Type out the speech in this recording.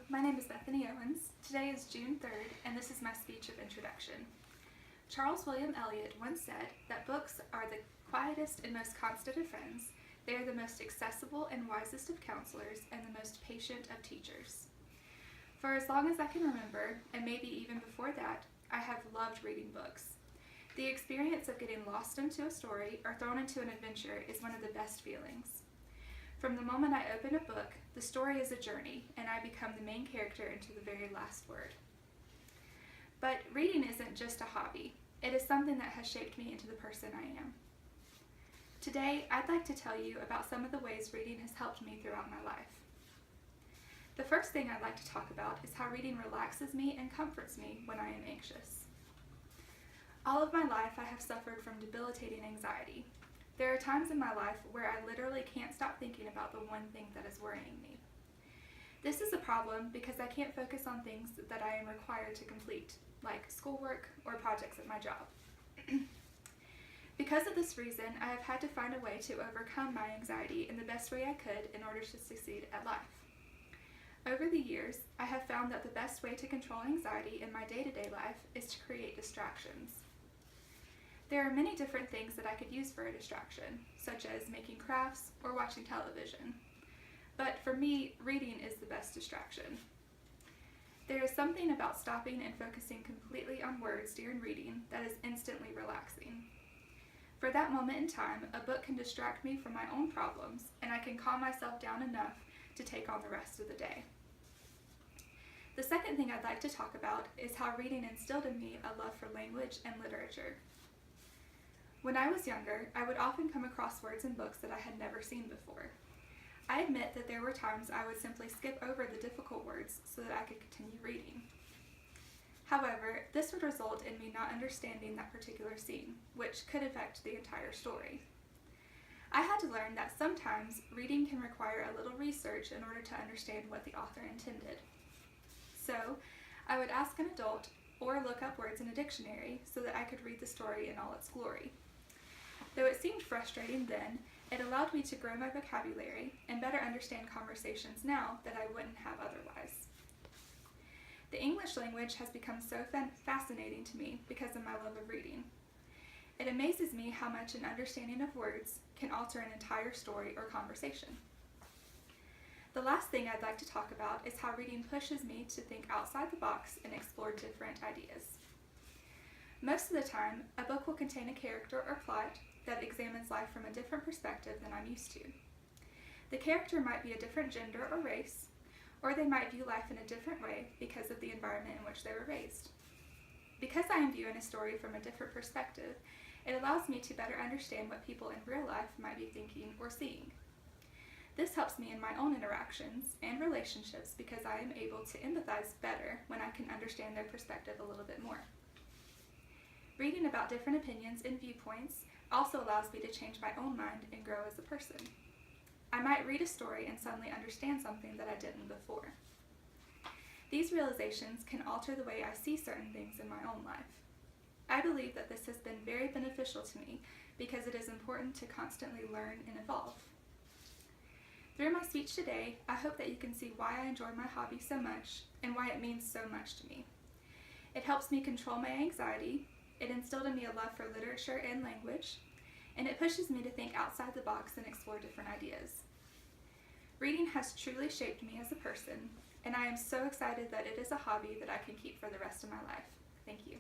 my name is Bethany Owens. Today is June 3rd, and this is my speech of introduction. Charles William Eliot once said that books are the quietest and most constant of friends. They are the most accessible and wisest of counselors, and the most patient of teachers. For as long as I can remember, and maybe even before that, I have loved reading books. The experience of getting lost into a story or thrown into an adventure is one of the best feelings. From the moment I open a book, the story is a journey, and I become the main character into the very last word. But reading isn't just a hobby. It is something that has shaped me into the person I am. Today, I'd like to tell you about some of the ways reading has helped me throughout my life. The first thing I'd like to talk about is how reading relaxes me and comforts me when I am anxious. All of my life, I have suffered from debilitating anxiety. There are times in my life where I literally can't stop thinking about the one thing that is worrying me. This is a problem because I can't focus on things that I am required to complete, like schoolwork or projects at my job. Because of this reason, I have had to find a way to overcome my anxiety in the best way I could in order to succeed at life. Over the years, I have found that the best way to control anxiety in my day-to-day life is to create distractions. There are many different things that I could use for a distraction, such as making crafts or watching television. But for me, reading is the best distraction. There is something about stopping and focusing completely on words during reading that is instantly relaxing. For that moment in time, a book can distract me from my own problems, and I can calm myself down enough to take on the rest of the day. The second thing I'd like to talk about is how reading instilled in me a love for language and literature. When I was younger, I would often come across words in books that I had never seen before. I admit that there were times I would simply skip over the difficult words so that I could continue reading. However, this would result in me not understanding that particular scene, which could affect the entire story. I had to learn that sometimes reading can require a little research in order to understand what the author intended. So, I would ask an adult or look up words in a dictionary so that I could read the story in all its glory. Though it seemed frustrating then, it allowed me to grow my vocabulary and better understand conversations now that I wouldn't have otherwise. The English language has become so fascinating to me because of my love of reading. It amazes me how much an understanding of words can alter an entire story or conversation. The last thing I'd like to talk about is how reading pushes me to think outside the box and explore different ideas. Most of the time, a book will contain a character or plot that examines life from a different perspective than I'm used to. The character might be a different gender or race, or they might view life in a different way because of the environment in which they were raised. Because I am viewing a story from a different perspective, it allows me to better understand what people in real life might be thinking or seeing. This helps me in my own interactions and relationships because I am able to empathize better when I can understand their perspective a little bit more. Reading about different opinions and viewpoints also allows me to change my own mind and grow as a person. I might read a story and suddenly understand something that I didn't before. These realizations can alter the way I see certain things in my own life. I believe that this has been very beneficial to me because it is important to constantly learn and evolve. Through my speech today, I hope that you can see why I enjoy my hobby so much and why it means so much to me. It helps me control my anxiety, it instilled in me a love for literature and language, and it pushes me to think outside the box and explore different ideas. Reading has truly shaped me as a person, and I am so excited that it is a hobby that I can keep for the rest of my life. Thank you.